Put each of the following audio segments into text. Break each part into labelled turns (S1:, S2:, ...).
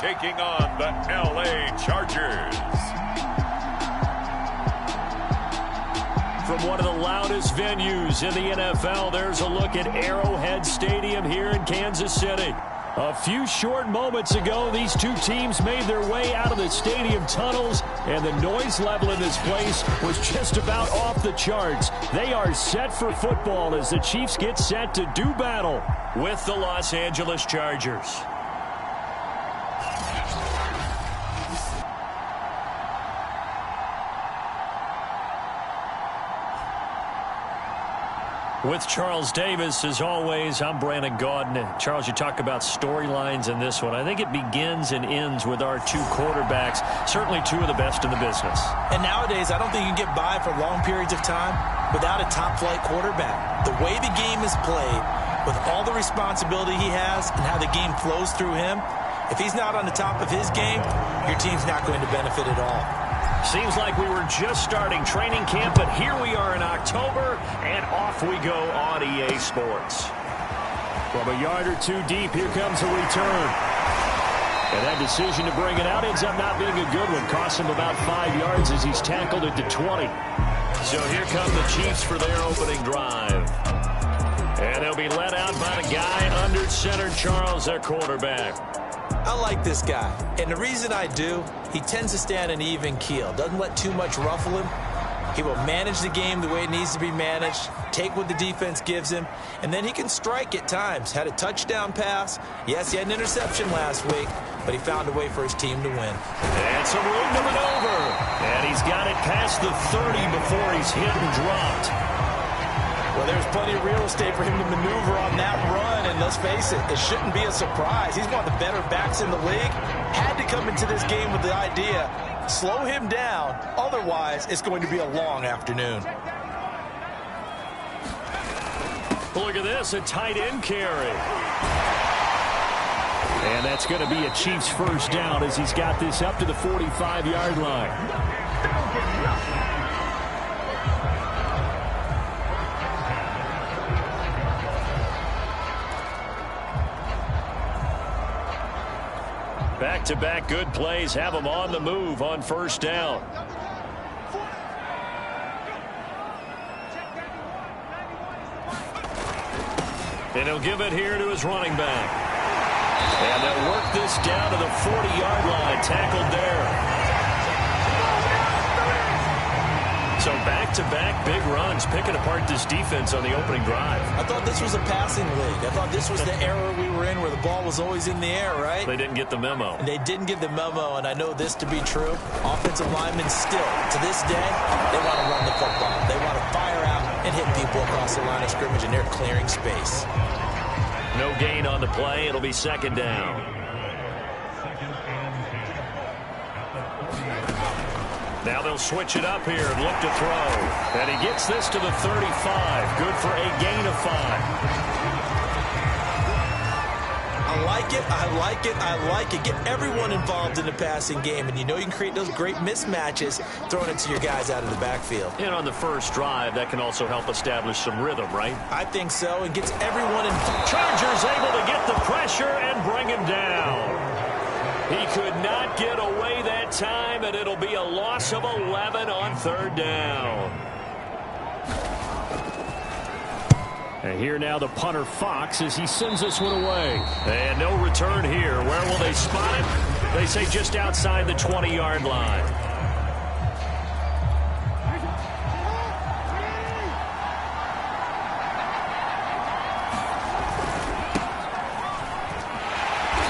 S1: taking on the LA Chargers.
S2: From one of the loudest venues in the NFL, there's a look at Arrowhead Stadium here in Kansas City. A few short moments ago, these two teams made their way out of the stadium tunnels, and the noise level in this place was just about off the charts. They are set for football as the Chiefs get set to do battle with the Los Angeles Chargers. With Charles Davis, as always, I'm Brandon Gaudin. Charles, you talk about storylines in this one. I think it begins and ends with our two quarterbacks, certainly two of the best in the business.
S3: And nowadays, I don't think you can get by for long periods of time without a top-flight quarterback. The way the game is played, with all the responsibility he has and how the game flows through him, if he's not on the top of his game, your team's not going to benefit at all.
S2: Seems like we were just starting training camp, but here we are in October, and off we go on EA Sports. From a yard or two deep, here comes a return. And that decision to bring it out ends up not being a good one. Costs him about 5 yards as he's tackled at the 20. So here come the Chiefs for their opening drive. And they'll be let out by the guy under center, Charles, their quarterback.
S3: I like this guy, and the reason I do, he tends to stay on an even keel, doesn't let too much ruffle him. He will manage the game the way it needs to be managed, take what the defense gives him, and then he can strike at times. Had a touchdown pass. Yes, he had an interception last week, but he found a way for his team to win.
S2: And some room to maneuver, and he's got it past the 30 before he's hit and dropped.
S3: Well, there's plenty of real estate for him to maneuver on that run, and let's face it, it shouldn't be a surprise. He's one of the better backs in the league. Had to come into this game with the idea, slow him down, otherwise it's going to be a long afternoon.
S2: Look at this, a tight end carry. And that's going to be a Chiefs first down as he's got this up to the 45-yard line. Back-to-back good plays have him on the move on first down. And he'll give it here to his running back. And they'll work this down to the 40-yard line, tackled there. So back-to-back big runs, picking apart this defense on the opening drive.
S3: I thought this was a passing league. I thought this was the era we were in where the ball was always in the air, right?
S2: They didn't get the memo.
S3: And they didn't get the memo, and I know this to be true. Offensive linemen still, to this day, they want to run the football. They want to fire out and hit people across the line of scrimmage, and they're clearing space.
S2: No gain on the play. It'll be second down. Now they'll switch it up here and look to throw. And he gets this to the 35. Good for a gain of 5.
S3: I like it, I like it, I like it. Get everyone involved in the passing game, and you know you can create those great mismatches throwing it to your guys out of the backfield.
S2: And on the first drive, that can also help establish some rhythm, right?
S3: I think so, and gets everyone involved.
S2: Chargers able to get the pressure and bring him down. He could not get away that time, and it'll be a loss of 11 on third down. And here now the punter Fox as he sends this one away. And no return here. Where will they spot it? They say just outside the 20-yard line.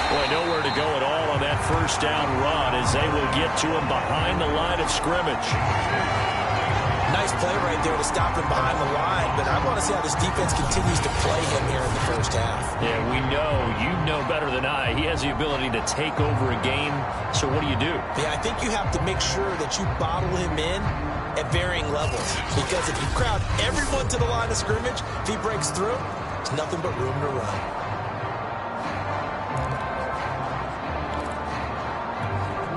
S2: Boy, nowhere to go at all on that first down run as they will get to him behind the line of scrimmage.
S3: Nice play right there to stop him behind the line, but I want to see how this defense continues to play him here in the first half.
S2: Yeah, we know, you know better than I, he has the ability to take over a game, so what do you do?
S3: Yeah, I think you have to make sure that you bottle him in at varying levels, because if you crowd everyone to the line of scrimmage, if he breaks through, there's nothing but room to run.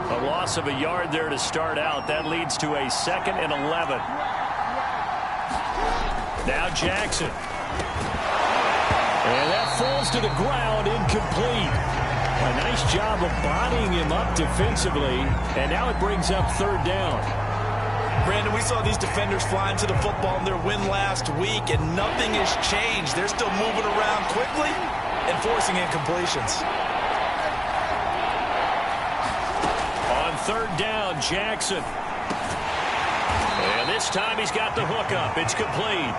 S2: A loss of a yard there to start out. That leads to a 2nd and 11. Now Jackson. And that falls to the ground, incomplete. A nice job of bodying him up defensively, and now it brings up third down.
S3: Brandon, we saw these defenders flying to the football in their win last week, and nothing has changed. They're still moving around quickly and forcing incompletions.
S2: On third down, Jackson. And this time he's got the hook up. It's complete.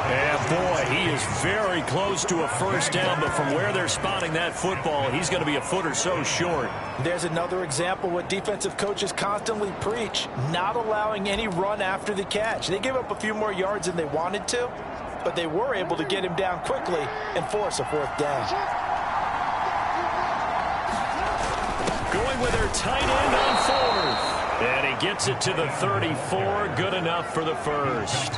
S2: And boy, he is very close to a first down, but from where they're spotting that football, he's going to be a foot or so short.
S3: There's another example what defensive coaches constantly preach, not allowing any run after the catch. They gave up a few more yards than they wanted to, but they were able to get him down quickly and force a fourth down.
S2: Going with their tight end on fourth. And he gets it to the 34. Good enough for the first.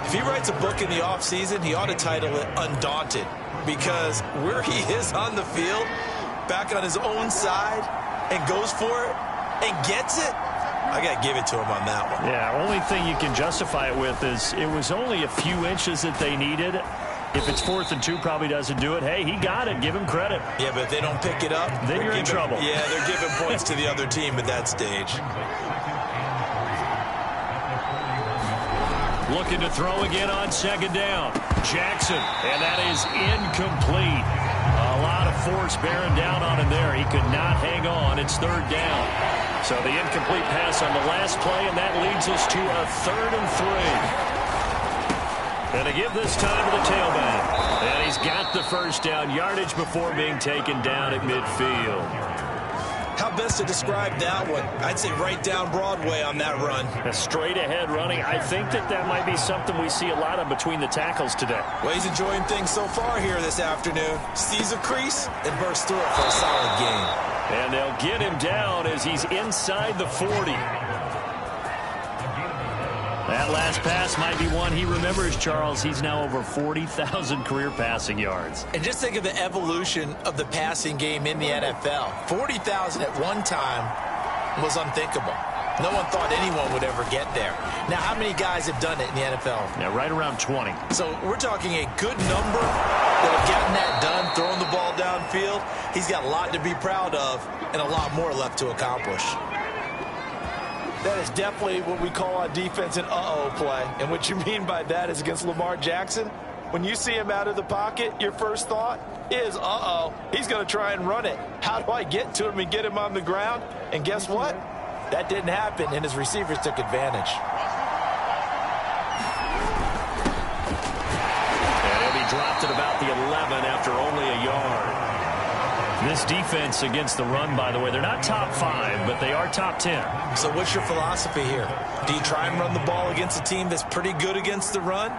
S3: If he writes a book in the offseason, he ought to title it Undaunted, because where he is on the field, back on his own side, and goes for it and gets it, I got to give it to him on that one.
S2: Yeah, only thing you can justify it with is it was only a few inches that they needed. If it's 4th and 2, probably doesn't do it. Hey, he got it. Give him credit.
S3: Yeah, but if they don't pick it up,
S2: then you're in trouble.
S3: Yeah, they're giving points to the other team at that stage.
S2: Looking to throw again on second down. Jackson, and that is incomplete. A lot of force bearing down on him there. He could not hang on. It's third down. So the incomplete pass on the last play, and that leads us to a 3rd and 3. And to give this time to the tailback. And he's got the first down yardage before being taken down at midfield.
S3: How best to describe that one? I'd say right down Broadway on that run.
S2: A straight ahead running. I think that might be something we see a lot of between the tackles today.
S3: Well, he's enjoying things so far here this afternoon. Sees a crease and bursts through it for a solid gain.
S2: And they'll get him down as he's inside the 40. That last pass might be one he remembers, Charles. He's now over 40,000 career passing yards.
S3: And just think of the evolution of the passing game in the NFL. 40,000 at one time was unthinkable. No one thought anyone would ever get there. Now, how many guys have done it in the NFL?
S2: Yeah, right around 20.
S3: So we're talking a good number that have gotten that done, throwing the ball downfield. He's got a lot to be proud of and a lot more left to accomplish. That is definitely what we call on defense an uh-oh play. And what you mean by that is against Lamar Jackson, when you see him out of the pocket, your first thought is, uh-oh, he's going to try and run it. How do I get to him and get him on the ground? And guess what? That didn't happen, and his receivers took advantage.
S2: And he'll be dropped at about the 11 after only a yard. This defense against the run, by the way, they're not top 5, but they are top 10.
S3: So what's your philosophy here? Do you try and run the ball against a team that's pretty good against the run?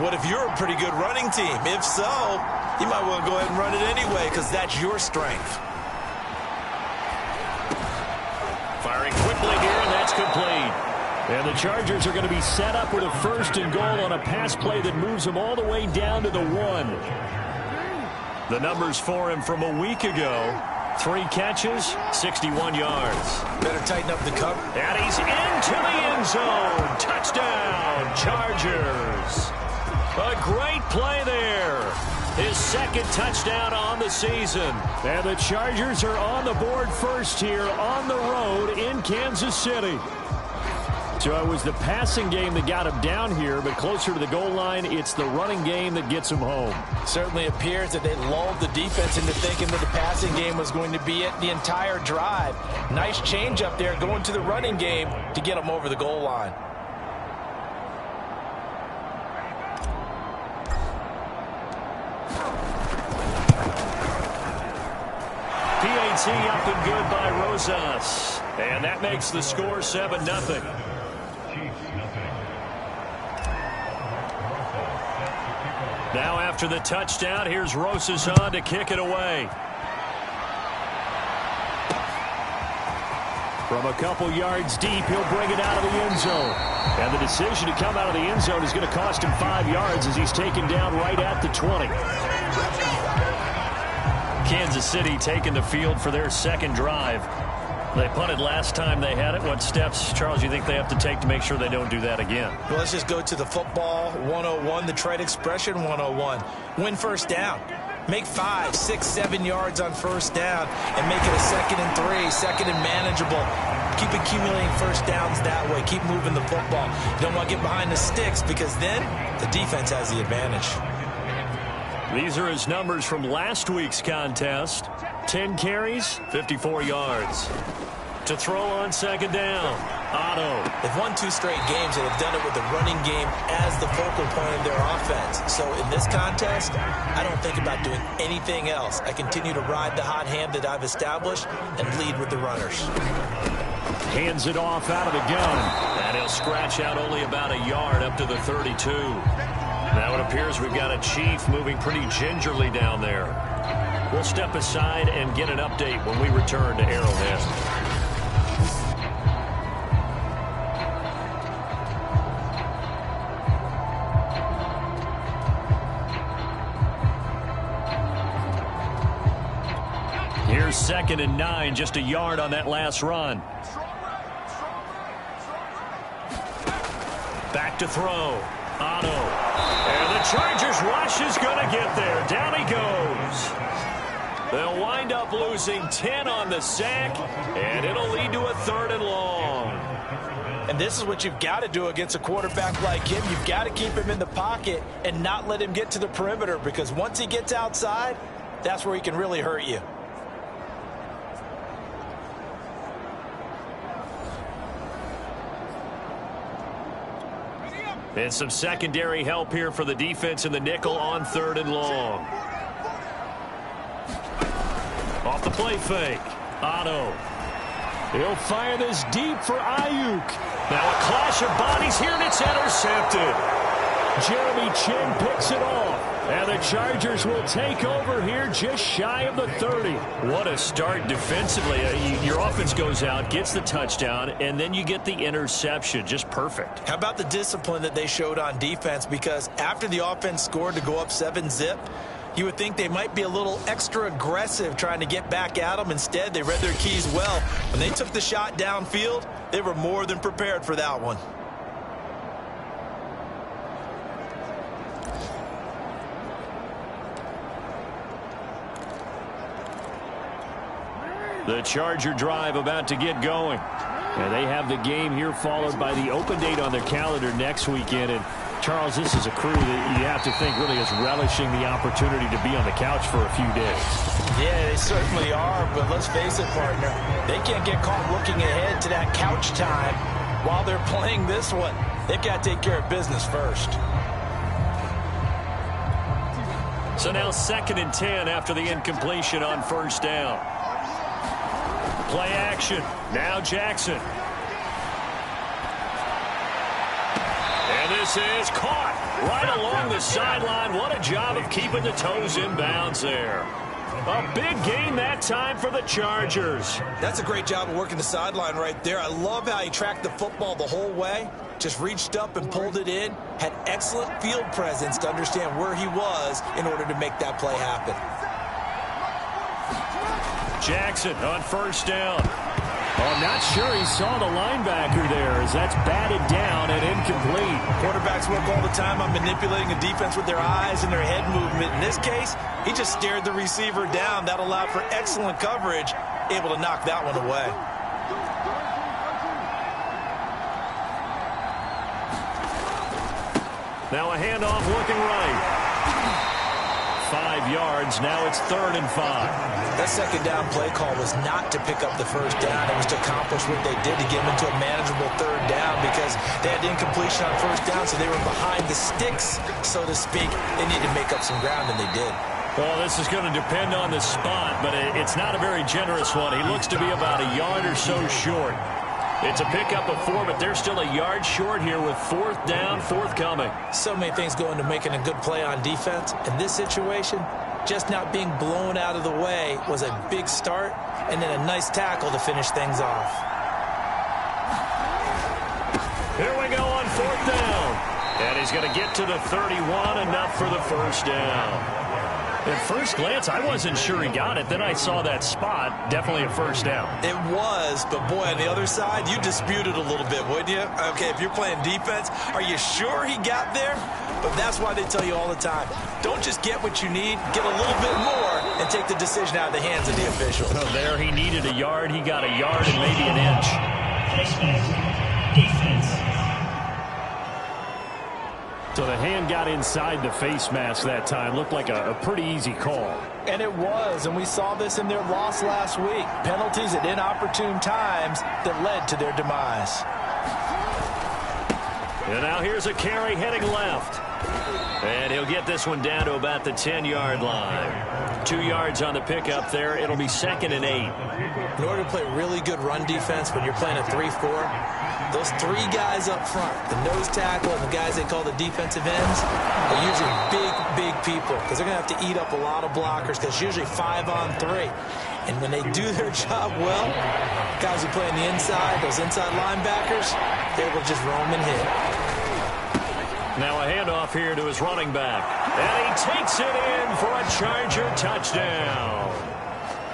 S3: What if you're a pretty good running team? If so, you might want to go ahead and run it anyway because that's your strength.
S2: Firing quickly here, and that's complete. And the Chargers are going to be set up with a 1st and goal on a pass play that moves them all the way down to the 1. The numbers for him from a week ago: 3 catches, 61 yards.
S3: Better tighten up the cover.
S2: And he's into the end zone. Touchdown, Chargers. A great play there. His 2nd touchdown on the season. And the Chargers are on the board first here on the road in Kansas City. So it was the passing game that got him down here, but closer to the goal line, it's the running game that gets him home.
S3: Certainly appears that they lulled the defense into thinking that the passing game was going to be it the entire drive. Nice change up there going to the running game to get them over the goal line.
S2: PAT up and good by Rosas. And that makes the score 7-0. Now after the touchdown, here's Rosas on to kick it away. From a couple yards deep, he'll bring it out of the end zone. And the decision to come out of the end zone is going to cost him 5 yards as he's taken down right at the 20. Kansas City taking the field for their 2nd drive. They punted last time they had it. What steps, Charles, you think they have to take to make sure they don't do that again?
S3: Well, let's just go to the football 101, the trade expression 101. Win first down. Make 5, 6, 7 yards on first down and make it a 2nd and 3, 2nd and manageable. Keep accumulating first downs that way. Keep moving the football. You don't want to get behind the sticks because then the defense has the advantage.
S2: These are his numbers from last week's contest. 10 carries, 54 yards. To throw on 2nd down, Otto.
S3: They've won 2 straight games, and they've done it with the running game as the focal point of their offense. So in this contest, I don't think about doing anything else. I continue to ride the hot hand that I've established and lead with the runners.
S2: Hands it off out of the gun. And he'll scratch out only about a yard up to the 32. Now it appears we've got a Chief moving pretty gingerly down there. We'll step aside and get an update when we return to Arrowhead. Here's 2nd and 9, just a yard on that last run. Back to throw. Otto. And the Chargers rush is going to get there. Down he goes. They'll wind up losing 10 on the sack, and it'll lead to a 3rd and long.
S3: And this is what you've got to do against a quarterback like him. You've got to keep him in the pocket and not let him get to the perimeter, because once he gets outside, that's where he can really hurt you.
S2: And some secondary help here for the defense in the nickel on 3rd and long. Off the play fake. Otto. He'll fire this deep for Ayuk. Now a clash of bodies here, and it's intercepted. Jeremy Chin picks it off. And the Chargers will take over here just shy of the 30. What a start defensively. Your offense goes out, gets the touchdown, and then you get the interception. Just perfect.
S3: How about the discipline that they showed on defense? Because after the offense scored to go up 7-zip, you would think they might be a little extra aggressive trying to get back at them. Instead, they read their keys well. When they took the shot downfield, they were more than prepared for that one.
S2: The Charger drive about to get going. And they have the game here followed by the open date on their calendar next weekend. And Charles, this is a crew that you have to think really is relishing the opportunity to be on the couch for a few days.
S3: Yeah, they certainly are, but let's face it, partner. They can't get caught looking ahead to that couch time while they're playing this one. They've got to take care of business first.
S2: So now 2nd and 10 after the incompletion on 1st down. Play action. Now Jackson. And this is caught right along the sideline. What a job of keeping the toes in bounds there. A big gain that time for the Chargers.
S3: That's a great job of working the sideline right there. I love how he tracked the football the whole way. Just reached up and pulled it in. Had excellent field presence to understand where he was in order to make that play happen.
S2: Jackson on 1st down. Oh, I'm not sure he saw the linebacker there as that's batted down and incomplete.
S3: Quarterbacks work all the time on manipulating a defense with their eyes and their head movement. In this case, he just stared the receiver down. That allowed for excellent coverage, able to knock that one away.
S2: Now a handoff looking right. 5 yards. Now it's 3rd and 5.
S3: That 2nd down play call was not to pick up the 1st down. It was to accomplish what they did to get them into a manageable 3rd down because they had incompletion on 1st down, so they were behind the sticks, so to speak. They needed to make up some ground, and they did.
S2: Well, this is going to depend on the spot, but it's not a very generous one. He looks to be about a yard or so short. It's a pickup of 4, but they're still a yard short here with 4th down, forthcoming.
S3: So many things go into making a good play on defense. In this situation, just not being blown out of the way was a big start, and then a nice tackle to finish things off.
S2: Here we go on 4th down. And he's going to get to the 31, enough for the 1st down. At first glance, I wasn't sure he got it. Then I saw that spot. Definitely a first down.
S3: It was, but boy, on the other side, you disputed a little bit, wouldn't you? Okay, if you're playing defense, are you sure he got there? But that's why they tell you all the time, don't just get what you need, get a little bit more, and take the decision out of the hands of the officials.
S2: So there he needed a yard. He got a yard and maybe an inch.
S4: Defense.
S2: So the hand got inside the face mask that time. Looked like a pretty easy call.
S3: And it was, and we saw this in their loss last week. Penalties at inopportune times that led to their demise.
S2: And now here's a carry heading left. And he'll get this one down to about the 10-yard line. 2 yards on the pickup there. It'll be 2nd and 8.
S3: In order to play really good run defense when you're playing a 3-4, those 3 guys up front, the nose tackle and the guys they call the defensive ends, are usually big people because they're going to have to eat up a lot of blockers because it's usually 5-on-3. And when they do their job well, guys who play on the inside, those inside linebackers, they will just roam and hit.
S2: Now a handoff here to his running back. And he takes it in for a Charger touchdown.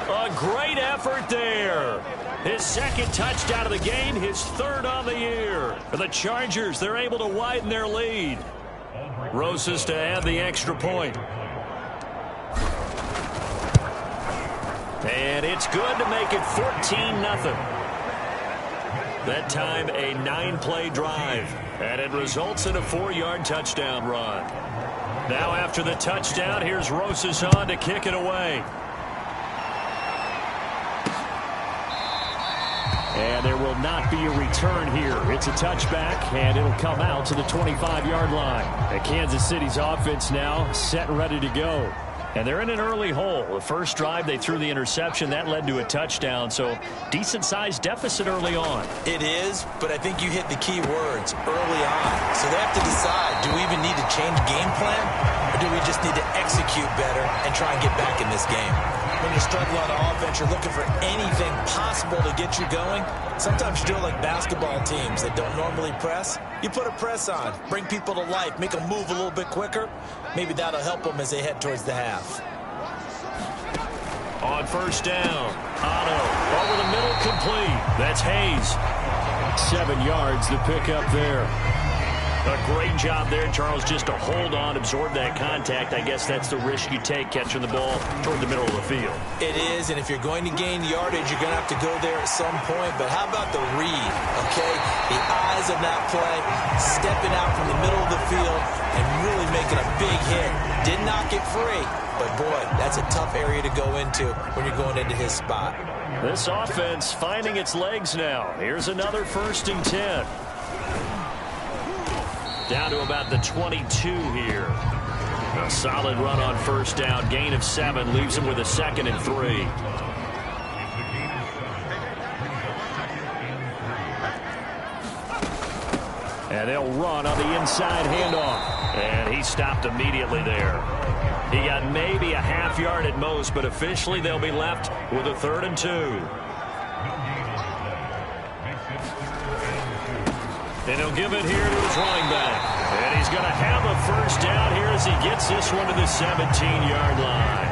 S2: A great effort there. His 2nd touchdown of the game, his 3rd on the year. For the Chargers, they're able to widen their lead. Rosas to add the extra point. And it's good to make it 14-0. That time a 9-play drive. And it results in a 4-yard touchdown run. Now after the touchdown, here's Rosas on to kick it away. And there will not be a return here. It's a touchback, and it'll come out to the 25-yard line. And Kansas City's offense now set and ready to go. And they're in an early hole. The first drive, they threw the interception. That led to a touchdown, so decent-sized deficit early on.
S3: It is, but I think you hit the key words early on. So they have to decide, do we even need to change game plan, or do we just need to execute better and try and get back in this game? When you're struggling on offense, you're looking for anything possible to get you going. Sometimes you do it like basketball teams that don't normally press. You put a press on, bring people to life, make them move a little bit quicker. Maybe that'll help them as they head towards the half.
S2: On first down, Otto over the middle, complete. That's Hayes. 7 yards the pickup there. A great job there, Charles, just to hold on, absorb that contact. I guess that's the risk you take catching the ball toward the middle of the field.
S3: It is, and if you're going to gain yardage, you're going to have to go there at some point. But how about the read, okay? The eyes of that play, stepping out from the middle of the field and really making a big hit. Did not get free, but boy, that's a tough area to go into when you're going into his spot.
S2: This offense finding its legs now. Here's another 1st and 10. Down to about the 22 here. A solid run on first down. Gain of 7 leaves him with a 2nd and 3. And they'll run on the inside handoff. And he stopped immediately there. He got maybe a half yard at most, but officially they'll be left with a 3rd and 2. And he'll give it here to his running back. And he's going to have a first down here as he gets this one to the 17-yard line.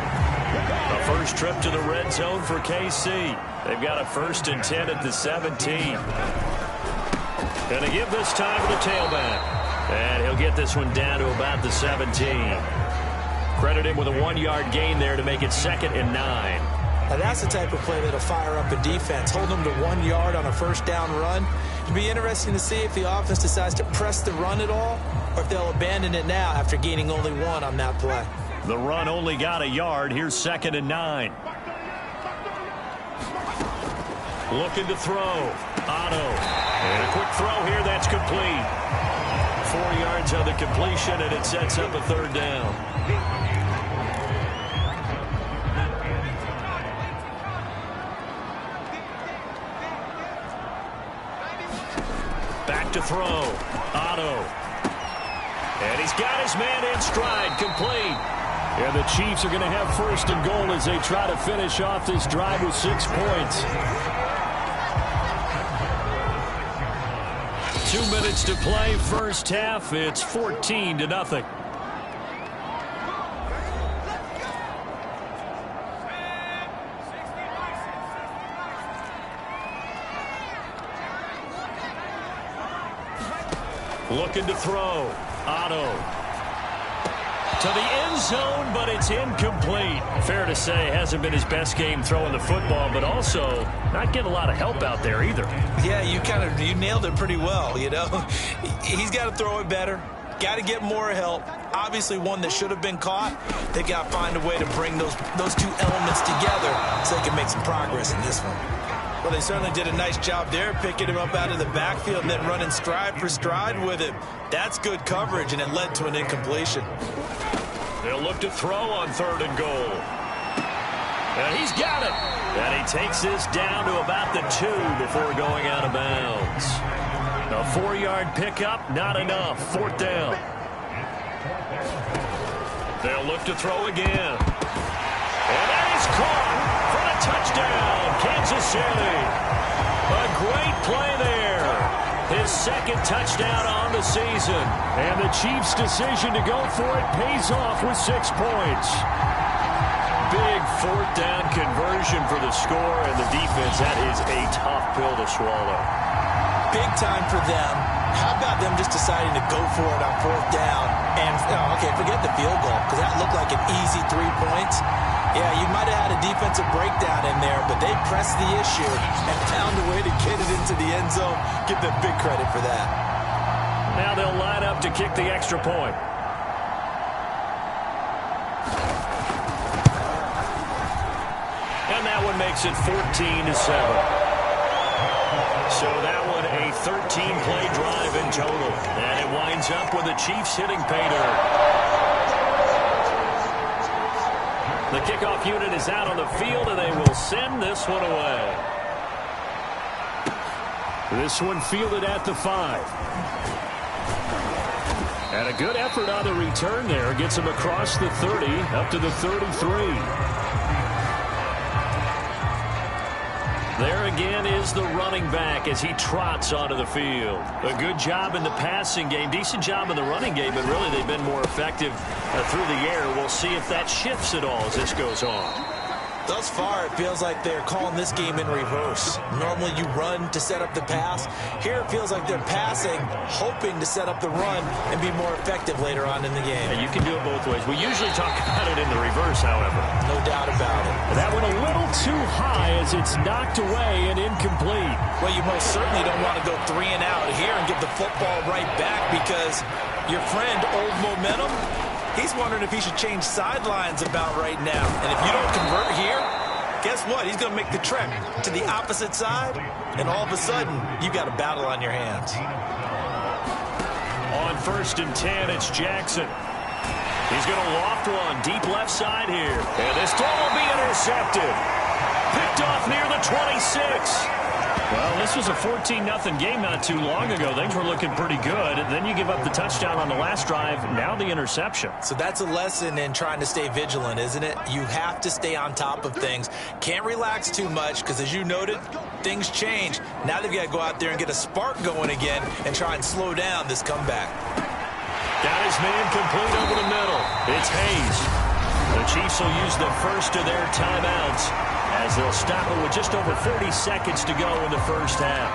S2: A first trip to the red zone for KC. They've got a 1st and 10 at the 17. Going to give this time to the tailback. And he'll get this one down to about the 17. Credit him with a 1-yard gain there to make it 2nd and 9.
S3: Now that's the type of play that'll fire up a defense. Hold them to 1 yard on a first down run. It'll be interesting to see if the offense decides to press the run at all or if they'll abandon it now after gaining only 1 on that play.
S2: The run only got a yard. Here's 2nd and 9. Looking to throw. Otto. And a quick throw here. That's complete. 4 yards on the completion, and it sets up a 3rd down. Back to throw. Otto. And he's got his man in stride. Complete. And the Chiefs are going to have 1st and goal as they try to finish off this drive with 6 points. 2 minutes to play. First half. It's 14-0. Looking to throw. Otto. To the end zone, but it's incomplete. Fair to say, hasn't been his best game throwing the football, but also not getting a lot of help out there either.
S3: Yeah, you nailed it pretty well, you know. He's got to throw it better. Got to get more help. Obviously, one that should have been caught. They got to find a way to bring those two elements together so they can make some progress in this one. Well, they certainly did a nice job there, picking him up out of the backfield and then running stride for stride with him. That's good coverage, and it led to an incompletion.
S2: They'll look to throw on 3rd and goal. And he's got it. And he takes this down to about the 2 before going out of bounds. A 4-yard pickup, not enough. 4th down. They'll look to throw again. And that is caught for a touchdown, Kansas City. A great play there. His 2nd touchdown on the season. And the Chiefs' decision to go for it pays off with 6 points. Big 4th down conversion for the score, and the defense, that is a tough pill to swallow.
S3: Big time for them. How about them just deciding to go for it on 4th down? And, okay, forget the field goal, because that looked like an easy 3 points. Yeah, you might have had a defensive breakdown in there, but they pressed the issue and found a way to get it into the end zone. Give them big credit for that.
S2: Now they'll line up to kick the extra point. And that one makes it 14-7. So that one a 13-play drive in total. And it winds up with the Chiefs hitting pay dirt. The kickoff unit is out on the field, and they will send this one away. This one fielded at the 5. And a good effort on the return there. Gets him across the 30, up to the 33. There again is the running back as he trots onto the field. A good job in the passing game, decent job in the running game, but really they've been more effective through the air. We'll see if that shifts at all as this goes on.
S3: Thus far, it feels like they're calling this game in reverse. Normally you run to set up the pass. Here it feels like they're passing, hoping to set up the run and be more effective later on in the game.
S2: And you can do it both ways. We usually talk about it in the reverse, however.
S3: No doubt about it.
S2: That one a little too high as it's knocked away and incomplete.
S3: Well, you most certainly don't want to go 3 and out here and give the football right back because your friend, Old Momentum, he's wondering if he should change sidelines about right now. And if you don't convert here, guess what? He's going to make the trek to the opposite side, and all of a sudden, you've got a battle on your hands.
S2: On 1st and 10, it's Jackson. He's going to loft one deep left side here. And this throw will be intercepted. Picked off near the 26. Well, this was a 14-0 game not too long ago. Things were looking pretty good. Then you give up the touchdown on the last drive. Now the interception.
S3: So that's a lesson in trying to stay vigilant, isn't it? You have to stay on top of things. Can't relax too much because, as you noted, things change. Now they've got to go out there and get a spark going again and try and slow down this comeback.
S2: Got his man complete over the middle. It's Hayes. The Chiefs will use the first of their timeouts as they'll stop it with just over 40 seconds to go in the first half.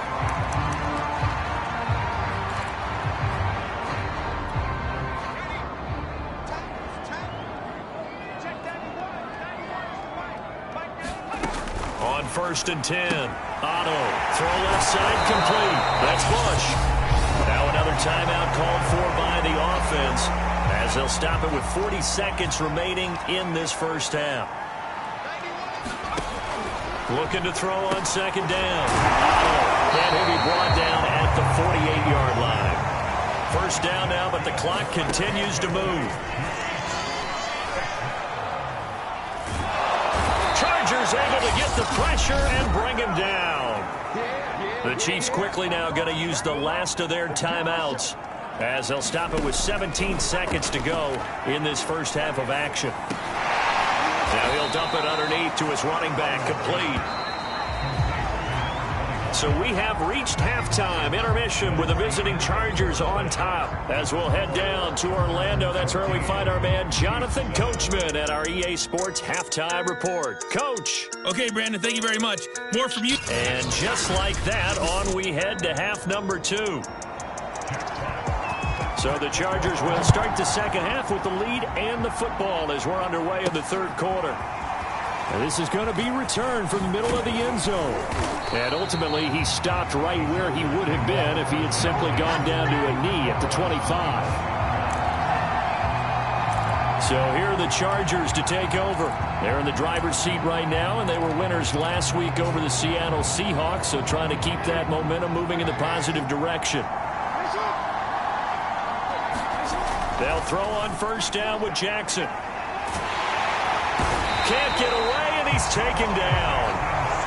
S2: On 1st and 10, Otto, throw left side complete. That's Bush. Now another timeout called for by the offense as they'll stop it with 40 seconds remaining in this first half. Looking to throw on 2nd down. And he'll be brought down at the 48-yard line. First down now, but the clock continues to move. Chargers able to get the pressure and bring him down. The Chiefs quickly now going to use the last of their timeouts as they'll stop it with 17 seconds to go in this first half of action. Now he'll dump it underneath to his running back, complete. So we have reached halftime, intermission with the visiting Chargers on top. As we'll head down to Orlando, that's where we find our man Jonathan Coachman at our EA Sports Halftime Report. Coach.
S4: Okay, Brandon, thank you very much. More from you.
S2: And just like that, on we head to half number 2. So the Chargers will start the second half with the lead and the football as we're underway in the third quarter. And this is going to be returned from the middle of the end zone. And ultimately, he stopped right where he would have been if he had simply gone down to a knee at the 25. So here are the Chargers to take over. They're in the driver's seat right now, and they were winners last week over the Seattle Seahawks, so trying to keep that momentum moving in the positive direction. They'll throw on first down with Jackson. Can't get away, and he's taken down.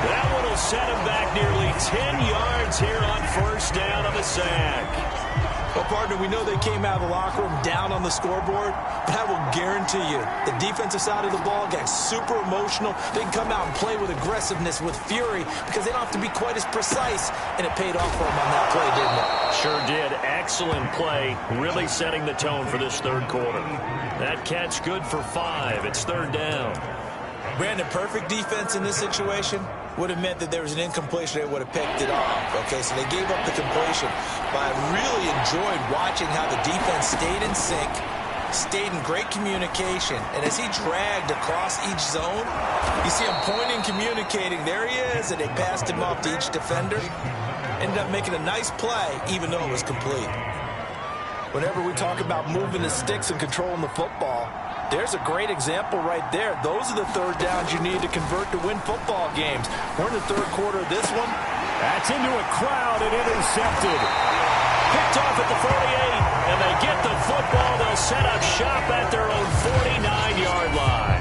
S2: That one will set him back nearly 10 yards here on first down on the sack.
S3: Well, partner, we know they came out of the locker room down on the scoreboard, but I will guarantee you the defensive side of the ball got super emotional. They can come out and play with aggressiveness, with fury, because they don't have to be quite as precise, and it paid off for them on that play, didn't it?
S2: Sure did. Excellent play, really setting the tone for this third quarter. That catch good for 5. It's third down.
S3: Brandon, perfect defense in this situation would have meant that there was an incompletion. They would have picked it off. Okay, so they gave up the completion. But I really enjoyed watching how the defense stayed in sync, stayed in great communication. And as he dragged across each zone, you see him pointing, communicating. There he is, and they passed him off to each defender. Ended up making a nice play, even though it was complete. Whenever we talk about moving the sticks and controlling the football, there's a great example right there. Those are the third downs you need to convert to win football games. We're in the third quarter of this one.
S2: That's into a crowd and intercepted. Picked off at the 48, and they get the football. They'll set up shop at their own 49-yard line.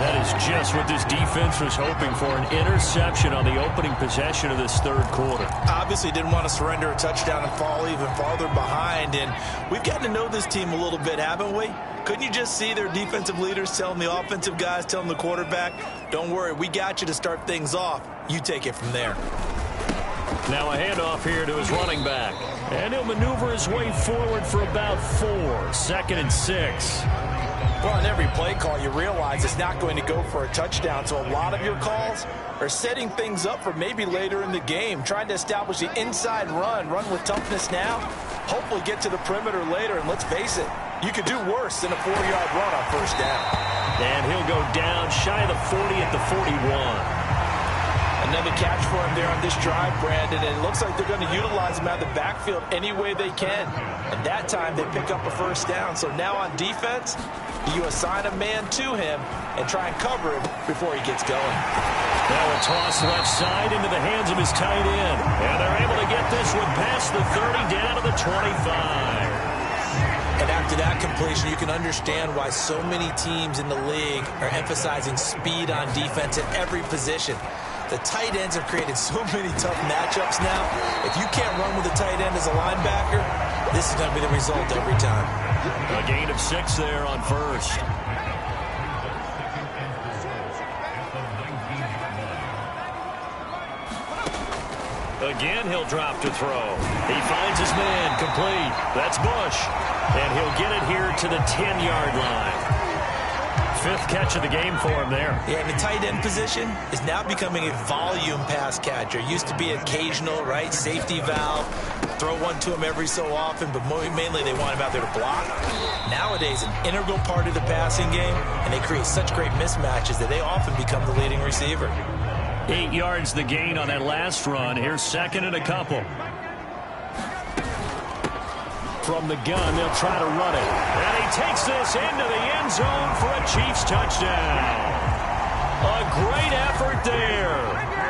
S2: That is just what this defense was hoping for, an interception on the opening possession of this third quarter.
S3: Obviously didn't want to surrender a touchdown and fall even farther behind, and we've gotten to know this team a little bit, haven't we? Couldn't you just see their defensive leaders telling the offensive guys, telling the quarterback, don't worry, we got you to start things off. You take it from there.
S2: Now a handoff here to his running back. And he'll maneuver his way forward for about 4. 2nd and 6.
S3: Well, on every play call, you realize it's not going to go for a touchdown. So a lot of your calls are setting things up for maybe later in the game, trying to establish the inside run with toughness now, hopefully get to the perimeter later. And let's face it, you could do worse than a 4-yard run on first down.
S2: And he'll go down shy of the 40 at the 41.
S3: Another catch for him there on this drive, Brandon, and it looks like they're going to utilize him out of the backfield any way they can. And that time they pick up a first down. So now on defense, you assign a man to him and try and cover him before he gets going.
S2: Now a toss left side into the hands of his tight end. And they're able to get this one past the 30 down to the 25.
S3: And after that completion, you can understand why so many teams in the league are emphasizing speed on defense at every position. The tight ends have created so many tough matchups now. If you can't run with a tight end as a linebacker, this is going to be the result every time.
S2: A gain of 6 there on first. Again, he'll drop to throw. He finds his man complete. That's Bush. And he'll get it here to the 10-yard line. 5th catch of the game for him there.
S3: Yeah, and the tight end position is now becoming a volume pass catcher. Used to be occasional, right? Safety valve. Throw one to him every so often, but mainly they want him out there to block. Nowadays, an integral part of the passing game, and they create such great mismatches that they often become the leading receiver.
S2: 8 yards the gain on that last run. Here's 2nd and a couple. From the gun, they'll try to run it. And he takes this into the end zone for a Chiefs touchdown. A great effort there.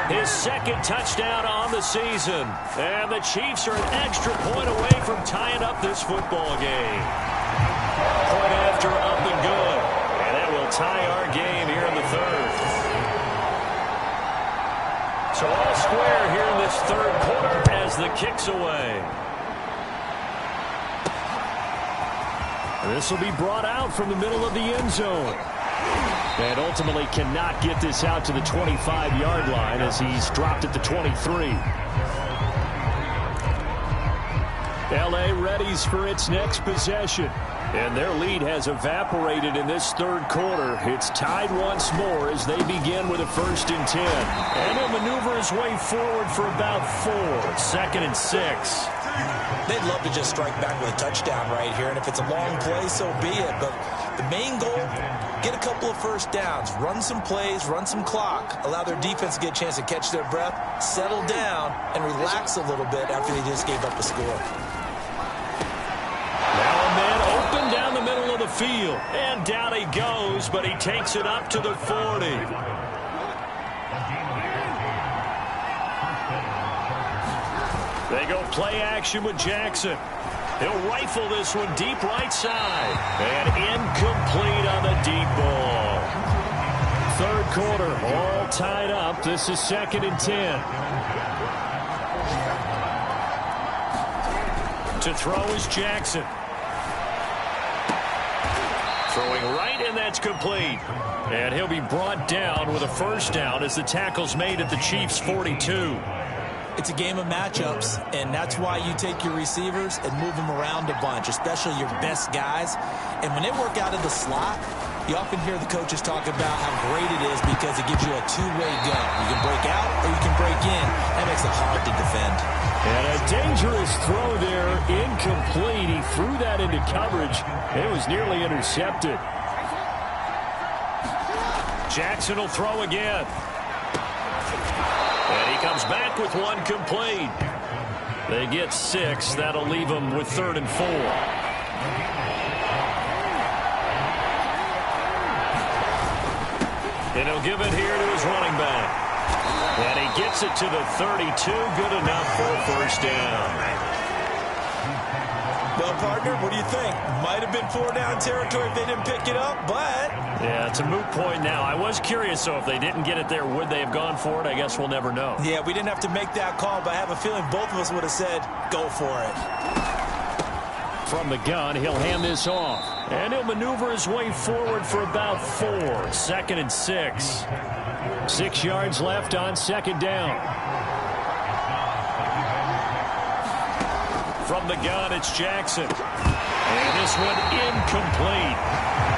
S2: His 2nd touchdown on the season. And the Chiefs are an extra point away from tying up this football game. Point after up and good. And that will tie our game here in the third. So all square here in this third quarter as the kick's away. This will be brought out from the middle of the end zone. And ultimately cannot get this out to the 25-yard line as he's dropped at the 23. L.A. readies for its next possession. And their lead has evaporated in this third quarter. It's tied once more as they begin with a 1st and 10. And he'll maneuver his way forward for about 4. 2nd and 6.
S3: They they'd love to just strike back with a touchdown right here, and if it's a long play, so be it. But the main goal, get a couple of first downs, run some plays, run some clock, allow their defense to get a chance to catch their breath, settle down, and relax a little bit after they just gave up a score.
S2: Now a man open down the middle of the field, and down he goes, but he takes it up to the 40. They go play action with Jackson. He'll rifle this one deep right side. And incomplete on the deep ball. Third quarter, all tied up. This is 2nd and 10. To throw is Jackson. Throwing right, and that's complete. And he'll be brought down with a first down as the tackle's made at the Chiefs' 42.
S3: It's a game of matchups, and that's why you take your receivers and move them around a bunch, especially your best guys. And when they work out of the slot, you often hear the coaches talk about how great it is because it gives you a two-way go. You can break out or you can break in. That makes it hard to defend.
S2: And a dangerous throw there, incomplete. He threw that into coverage. It was nearly intercepted. Jackson will throw again. And he comes back with one complete. They get 6. That'll leave them with 3rd and 4. And he'll give it here to his running back. And he gets it to the 32. Good enough for a first down.
S3: Well, partner, what do you think? Might have been 4-down territory if they didn't pick it up, but...
S2: Yeah, it's a moot point now. I was curious, so if they didn't get it there, would they have gone for it? I guess we'll never know.
S3: Yeah, we didn't have to make that call, but I have a feeling both of us would have said, go for it.
S2: From the gun, he'll hand this off. And he'll maneuver his way forward for about 4. 2nd and 6. 6 yards left on 2nd down. From the gun, it's Jackson. And this one incomplete.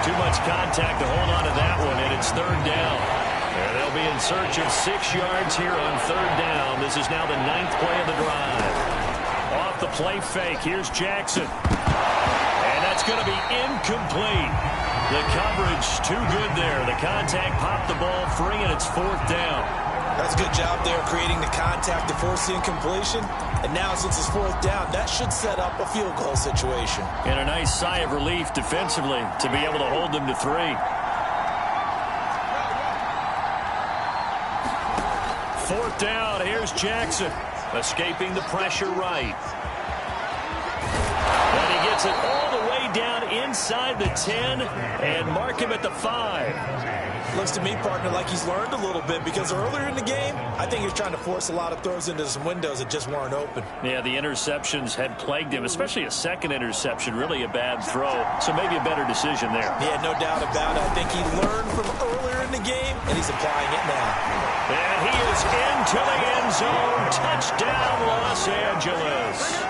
S2: Too much contact to hold on to that one, and it's 3rd down. And they'll be in search of 6 yards here on 3rd down. This is now the 9th play of the drive. Off the play fake, here's Jackson. And that's going to be incomplete. The coverage too good there. The contact popped the ball free, and it's 4th down.
S3: That's a good job there creating the contact to force the incompletion. And now since it's 4th down, that should set up a field goal situation.
S2: And a nice sigh of relief defensively to be able to hold them to 3. 4th down, here's Jackson. Escaping the pressure right. And he gets it all the way down inside the 10 and mark him at the 5.
S3: Looks to me, partner, like he's learned a little bit because earlier in the game, I think he was trying to force a lot of throws into some windows that just weren't open.
S2: Yeah, the interceptions had plagued him, especially a second interception, really a bad throw. So maybe a better decision there.
S3: Yeah, no doubt about it. I think he learned from earlier in the game, and he's applying it now.
S2: And he is into the end zone. Touchdown, Los Angeles.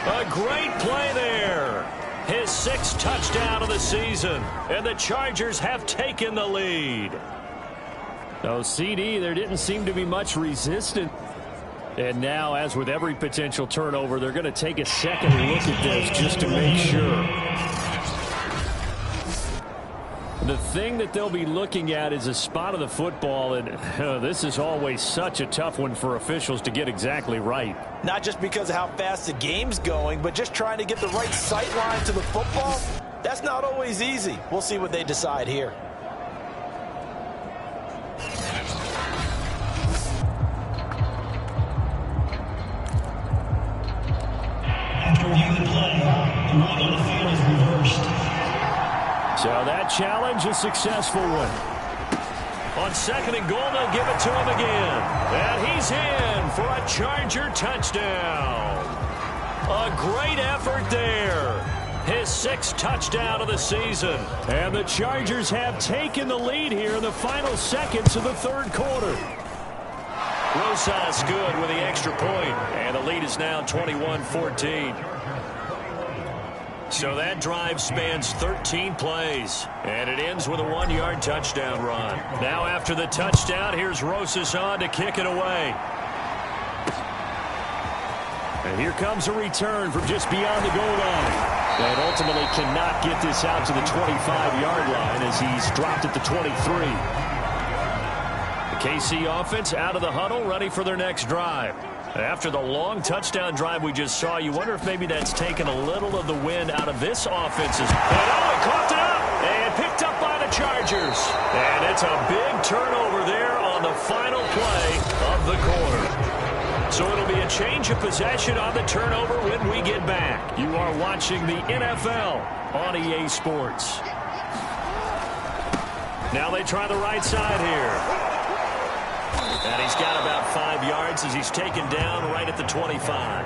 S2: A great play there. His 6th touchdown of the season. And the Chargers have taken the lead. No, CD, there didn't seem to be much resistance. And now, as with every potential turnover, they're going to take a second look at this just to make sure. The thing that they'll be looking at is a spot of the football, and this is always such a tough one for officials to get exactly right.
S3: Not just because of how fast the game's going, but just trying to get the right sight line to the football. That's not always easy. We'll see what they decide here.
S5: After reviewing the play, the ruling on the field is reversed.
S2: So that challenge, a successful one. On 2nd and goal, they'll give it to him again. And he's in for a Charger touchdown. A great effort there. His 6th touchdown of the season. And the Chargers have taken the lead here in the final seconds of the 3rd quarter. Rosas good with the extra point. And the lead is now 21-14. So that drive spans 13 plays, and it ends with a 1-yard touchdown run. Now after the touchdown, here's Rosas on to kick it away. And Here comes a return from just beyond the goal line. And ultimately cannot get this out to the 25-yard line as he's dropped at the 23. The KC offense out of the huddle, ready for their next drive. After the long touchdown drive we just saw, you wonder if maybe that's taken a little of the wind out of this offense's. And oh, he coughed it up and picked up by the Chargers. And it's a big turnover there on the final play of the quarter. So it'll be a change of possession on the turnover when we get back. You are watching the NFL on EA Sports. Now they try the right side here. And he's got about 5 yards as he's taken down right at the 25.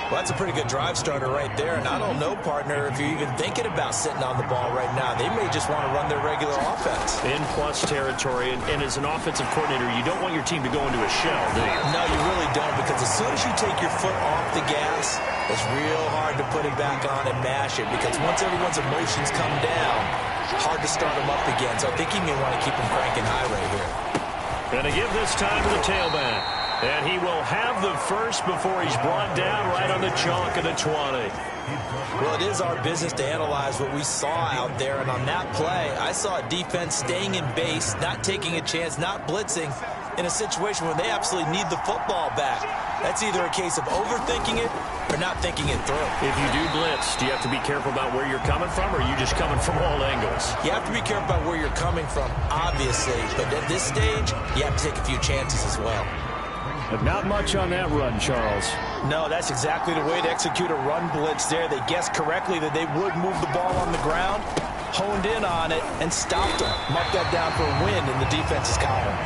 S3: Well, that's a pretty good drive starter right there. And I don't know, partner, if you're even thinking about sitting on the ball right now. They may just want to run their regular offense.
S2: In plus territory. And as an offensive coordinator, you don't want your team to go into a shell, do you?
S3: No, you really don't, because as soon as you take your foot off the gas, it's real hard to put it back on and mash it, because once everyone's emotions come down, hard to start them up again. So I think he may want to keep them cranking high right here.
S2: Going to give this time to the tailback. And he will have the first before he's brought down right on the chalk of the 20.
S3: Well, it is our business to analyze what we saw out there. And on that play, I saw a defense staying in base, not taking a chance, not blitzing in a situation where they absolutely need the football back. That's either a case of overthinking it or not thinking it through.
S2: If you do blitz, do you have to be careful about where you're coming from, or are you just coming from all angles?
S3: You have to be careful about where you're coming from, obviously. But at this stage, you have to take a few chances as well.
S2: But not much on that run, Charles.
S3: No, that's exactly the way to execute a run blitz there. They guessed correctly that they would move the ball on the ground, honed in on it, and stopped them. Marked that down for a win in the defense's column.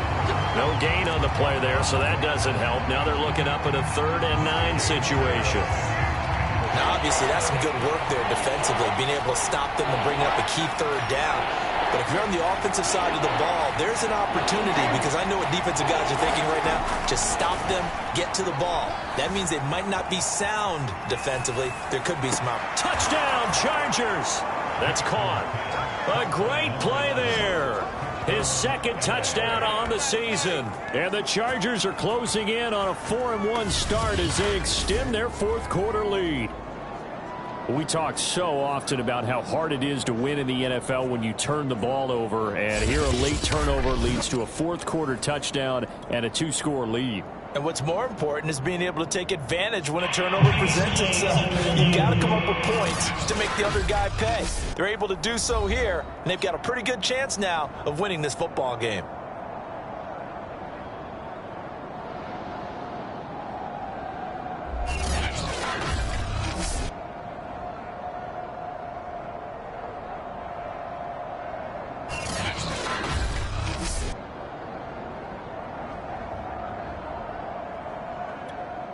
S2: No gain on the play there, so that doesn't help. Now they're looking up at a 3rd and 9 situation.
S3: Now, obviously, that's some good work there defensively, being able to stop them and bring up a key 3rd down. But if you're on the offensive side of the ball, there's an opportunity, because I know what defensive guys are thinking right now. Just stop them, get to the ball. That means they might not be sound defensively. There could be some
S2: touchdown, Chargers. That's caught. A great play there. His 2nd touchdown on the season. And the Chargers are closing in on a 4-1 start as they extend their 4th quarter lead. We talk so often about how hard it is to win in the NFL when you turn the ball over, and here a late turnover leads to a 4th quarter touchdown and a 2-score lead.
S3: And what's more important is being able to take advantage when a turnover presents itself. You've got to come up with points to make the other guy pay. They're able to do so here, and they've got a pretty good chance now of winning this football game.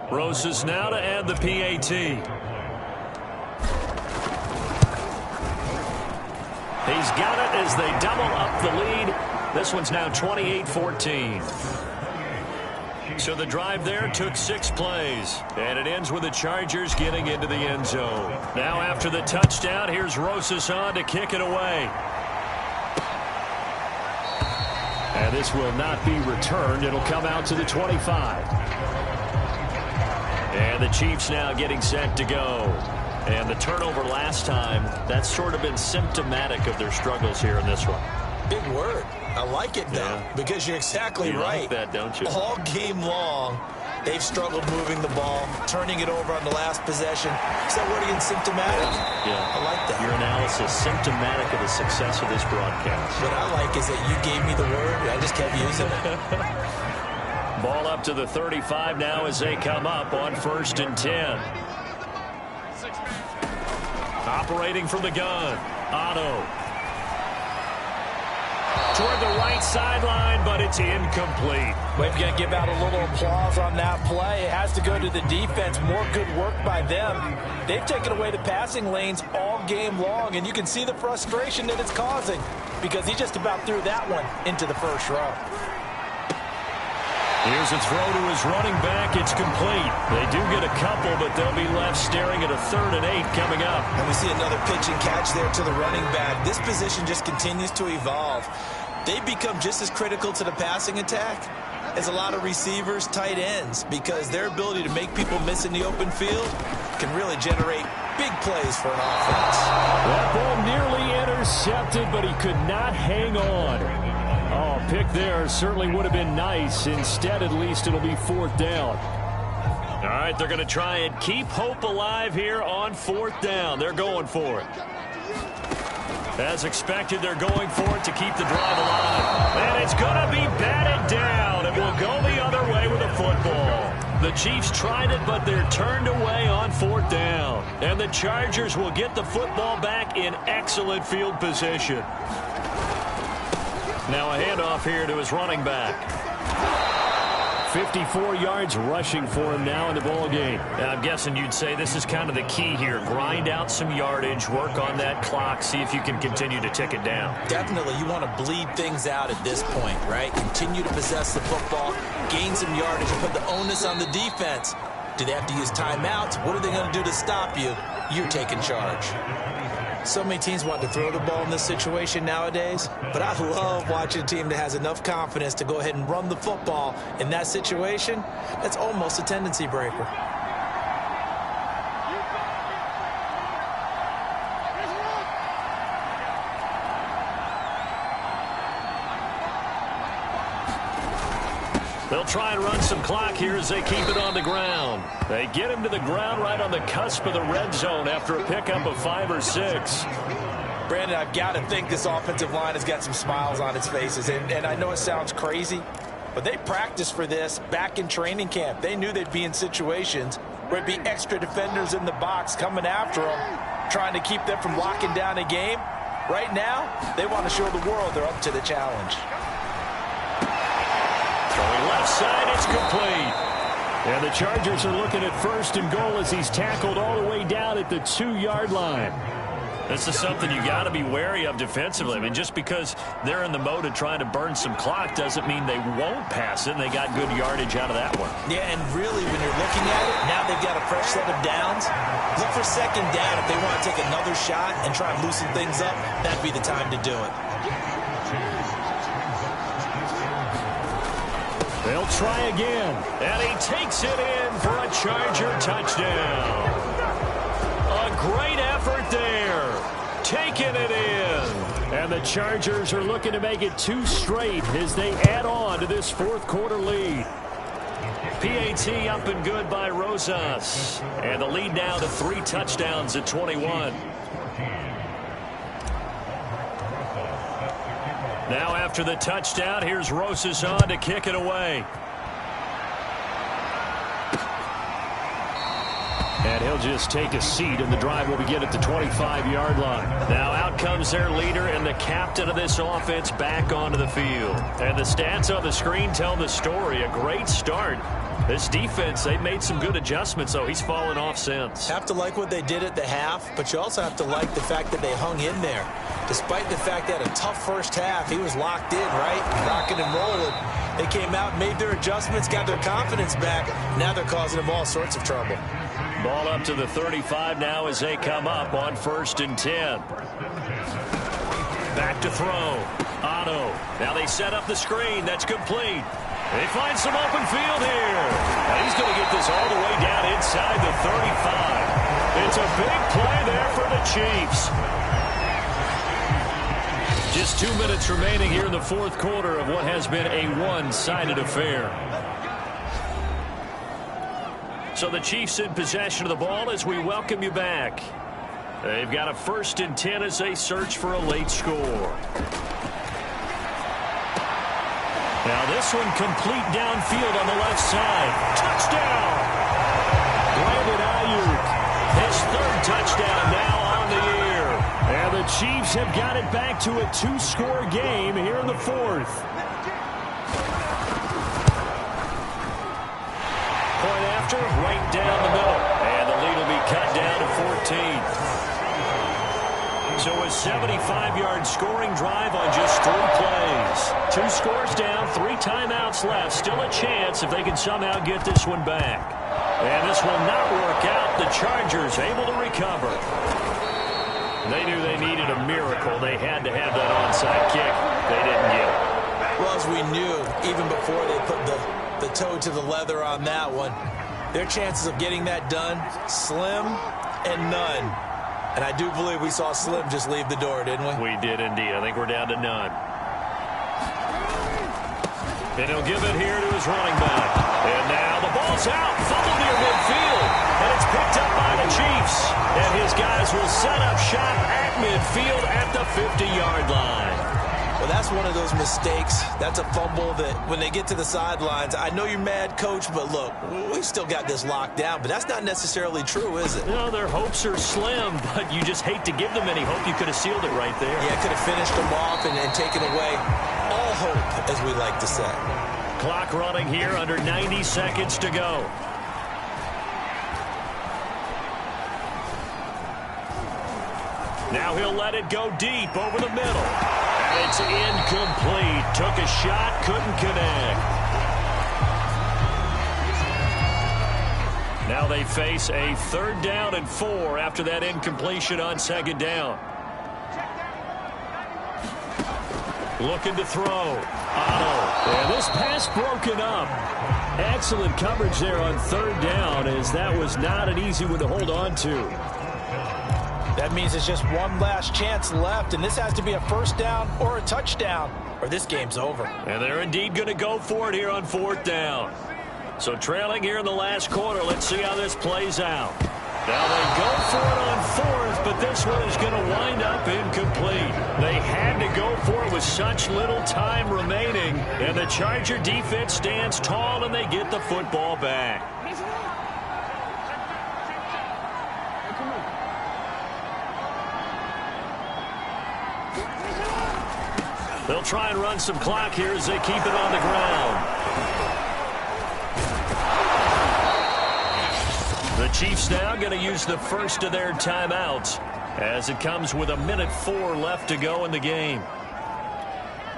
S2: Roses now to add the PAT. He's got it as they double up the lead. This one's now 28-14. So the drive there took 6 plays, and it ends with the Chargers getting into the end zone. Now after the touchdown, here's Roses on to kick it away. And this will not be returned. It'll come out to the 25. And the Chiefs now getting set to go. And the turnover last time, that's sort of been symptomatic of their struggles here in this one.
S3: Big word. I like it, though, because you're exactly right.
S2: You like that, don't you?
S3: All game long, they've struggled moving the ball, turning it over on the last possession. Is that word again, symptomatic?
S2: Yeah.
S3: I like that.
S2: Your analysis, symptomatic of the success of this broadcast.
S3: What I like is that you gave me the word, and I just kept using it.
S2: Ball up to the 35 now as they come up on 1st and 10. Operating from the gun, Otto. Toward the right sideline, but it's incomplete.
S3: We've got to give out a little applause on that play. It has to go to the defense. More good work by them. They've taken away the passing lanes all game long, and you can see the frustration that it's causing, because he just about threw that one into the 1st row.
S2: Here's a throw to his running back. It's complete. They do get a couple, but they'll be left staring at a 3rd and 8 coming up.
S3: And we see another pitch and catch there to the running back. This position just continues to evolve. They become just as critical to the passing attack is a lot of receivers, tight ends, because their ability to make people miss in the open field can really generate big plays for an offense.
S2: That ball nearly intercepted, but he could not hang on. Oh, pick there certainly would have been nice. Instead, at least it'll be 4th down. All right, they're going to try and keep hope alive here on 4th down. They're going for it. As expected, they're going for it to keep the drive alive. And it's going to be batted down. It will go the other way with a football. The Chiefs tried it, but they're turned away on 4th down. And the Chargers will get the football back in excellent field position. Now a handoff here to his running back. 54 yards rushing for him now in the ball game. Now, I'm guessing you'd say this is kind of the key here. Grind out some yardage, work on that clock, see if you can continue to tick it down.
S3: Definitely, you want to bleed things out at this point, right? Continue to possess the football, gain some yardage, and put the onus on the defense. Do they have to use timeouts? What are they going to do to stop you? You're taking charge. So many teams want to throw the ball in this situation nowadays, but I love watching a team that has enough confidence to go ahead and run the football in that situation. That's almost a tendency breaker.
S2: They'll try and run some clock here as they keep it on the ground. They get him to the ground right on the cusp of the red zone after a pickup of 5 or 6.
S3: Brandon, I've got to think this offensive line has got some smiles on its faces. And I know it sounds crazy, but they practiced for this back in training camp. They knew they'd be in situations where it'd be extra defenders in the box coming after them, trying to keep them from locking down a game. Right now, they want to show the world they're up to the challenge.
S2: Throwing left side, it's complete. And the Chargers are looking at 1st and goal as he's tackled all the way down at the 2-yard line. This is something you got to be wary of defensively. I mean, just because they're in the mode of trying to burn some clock doesn't mean they won't pass it, and they got good yardage out of that one.
S3: Yeah, and really, when you're looking at it, now they've got a fresh set of downs. Look for 2nd down. If they want to take another shot and try and loosen things up, that'd be the time to do it.
S2: They'll try again, and he takes it in for a Charger touchdown. A great effort there, taking it in. And the Chargers are looking to make it 2 straight as they add on to this 4th quarter lead. PAT up and good by Rosas, and the lead now to 3 touchdowns at 21. Now after the touchdown, here's Rosas on to kick it away. And he'll just take a seat, and the drive will begin at the 25-yard line. Now out comes their leader and the captain of this offense back onto the field. And the stats on the screen tell the story. A great start. This defense, they've made some good adjustments, though. He's fallen off since.
S3: Have to like what they did at the half, but you also have to like the fact that they hung in there. Despite the fact they had a tough first half, he was locked in, right? Rocking and rolling. They came out, made their adjustments, got their confidence back. Now they're causing them all sorts of trouble.
S2: Ball up to the 35 now as they come up on 1st and 10. Back to throw. Otto. Now they set up the screen. That's complete. They find some open field here. Now he's going to get this all the way down inside the 35. It's a big play there for the Chiefs. Just 2 minutes remaining here in the 4th quarter of what has been a one-sided affair. So the Chiefs in possession of the ball as we welcome you back. They've got a 1st and 10 as they search for a late score. Now this one complete downfield on the left side. Touchdown! Brandon Ayuk, his 3rd touchdown now on the year. And the Chiefs have got it back to a 2-score game here in the 4th. Point after, right down the middle. And the lead will be cut down to 14. So a 75-yard scoring drive on just 3 plays. 2 scores down, 3 timeouts left. Still a chance if they can somehow get this one back. And this will not work out. The Chargers able to recover. They knew they needed a miracle. They had to have that onside kick. They didn't get it.
S3: Well, as we knew, even before they put the toe to the leather on that one, their chances of getting that done, slim and none. And I do believe we saw Slim just leave the door, didn't we?
S2: We did indeed. I think we're down to none. And he'll give it here to his running back. And now the ball's out. Fumble near midfield. And it's picked up by the Chiefs. And his guys will set up shop at midfield at the 50-yard line.
S3: Well, that's one of those mistakes. That's a fumble that when they get to the sidelines, I know you're mad, Coach, but look, we've still got this locked down. But that's not necessarily true, is it?
S2: No, their hopes are slim, but you just hate to give them any hope. You could have sealed it right there.
S3: Yeah, could have finished them off and taken away all hope, as we like to say.
S2: Clock running here, under 90 seconds to go. Now he'll let it go deep over the middle. And it's incomplete. Took a shot, couldn't connect. Now they face a 3rd down and 4 after that incompletion on 2nd down. Looking to throw. Otto. And this pass broken up. Excellent coverage there on 3rd down, as that was not an easy one to hold on to.
S3: That means it's just one last chance left, and this has to be a 1st down or a touchdown, or this game's over.
S2: And they're indeed going to go for it here on 4th down. So trailing here in the last quarter, let's see how this plays out. Now they go for it on 4th, but this one is going to wind up incomplete. They had to go for it with such little time remaining, and the Charger defense stands tall, and they get the football back. They'll try and run some clock here as they keep it on the ground. The Chiefs now going to use the first of their timeouts as it comes with 1:04 left to go in the game.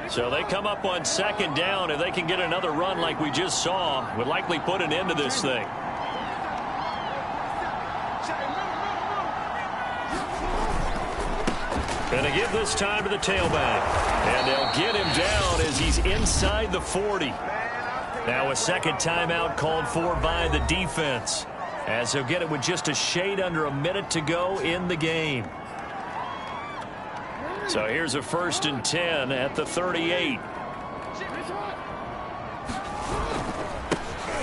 S2: So they come up on 2nd down. If they can get another run like we just saw, would likely put an end to this thing. Going to give this time to the tailback. And they'll get him down as he's inside the 40. Now a 2nd timeout called for by the defense, as they'll get it with just a shade under a minute to go in the game. So here's a 1st and 10 at the 38.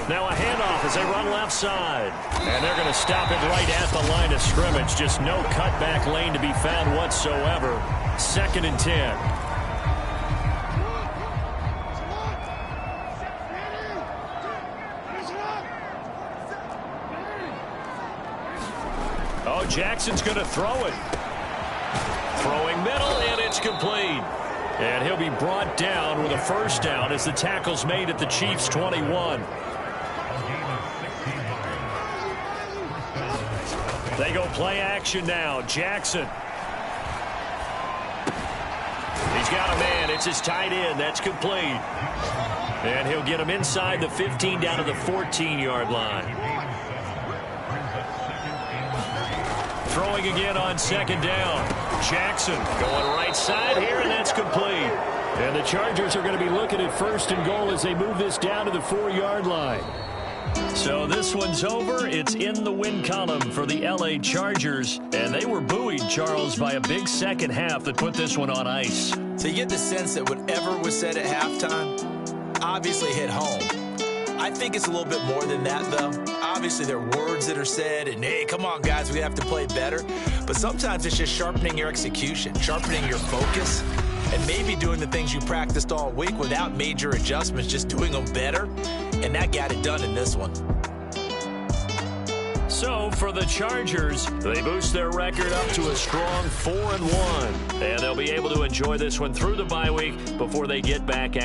S2: Now a handoff as they run left side. And they're going to stop it right at the line of scrimmage. Just no cutback lane to be found whatsoever. 2nd and 10. Oh, Jackson's going to throw it. Throwing middle, and it's complete. And he'll be brought down with a 1st down as the tackle's made at the Chiefs' 21. They go play action now. Jackson. He's got a man. It's his tight end. That's complete. And he'll get him inside the 15 down to the 14-yard line. Throwing again on 2nd down. Jackson going right side here, and that's complete. And the Chargers are going to be looking at 1st and goal as they move this down to the 4-yard line. So this one's over. It's in the win column for the L.A. Chargers. And they were buoyed, Charles, by a big 2nd half that put this one on ice.
S3: So you get the sense that whatever was said at halftime obviously hit home. I think it's a little bit more than that, though. Obviously, there are words that are said, and, hey, come on, guys, we have to play better. But sometimes it's just sharpening your execution, sharpening your focus, and maybe doing the things you practiced all week without major adjustments, just doing them better. And that got it done in this one.
S2: So for the Chargers, they boost their record up to a strong 4-1. And they'll be able to enjoy this one through the bye week before they get back